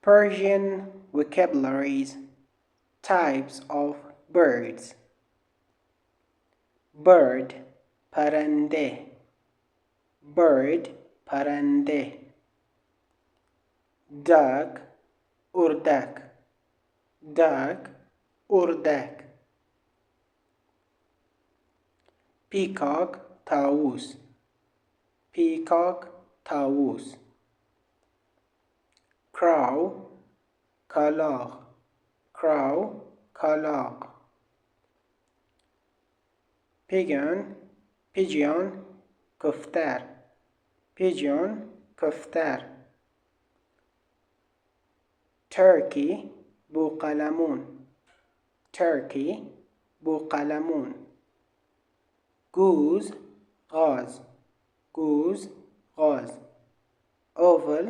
Persian vocabularies. Types of birds. bird پرنده bird پرنده duck اردک duck اردک peacock طاووس peacock طاووس crow کلاغ crow کلاغ pigeon کفتر pigeon کفتر turkey بوقلمون turkey بوقلمون goose غاز goose غاز owl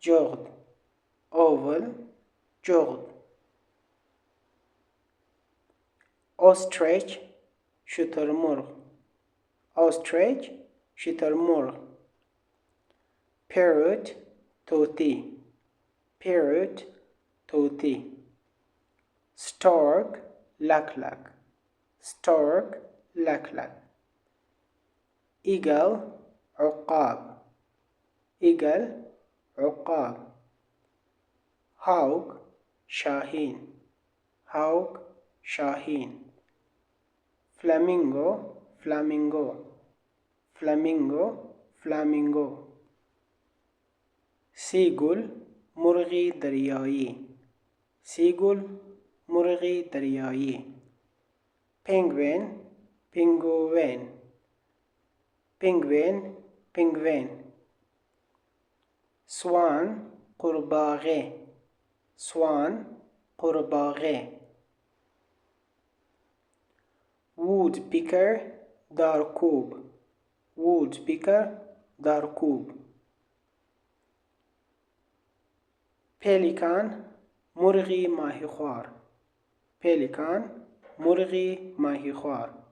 جغد owl جغد ostrich شترمرغ ostrich شترمرغ parrot طوطی parrot طوطی stork لکلک stork لکلک eagle عقاب eagle عقاب hawk شاهین hawk شاهین flamingo flamingo flamingo flamingo seagull مرغی دریایی seagull مرغی دریایی penguin penguin penguin penguin swan قورباغه swan قورباغه woodpecker دارکوب woodpecker دارکوب pelican مرغی ماهیخوار pelican مرغی ماهیخوار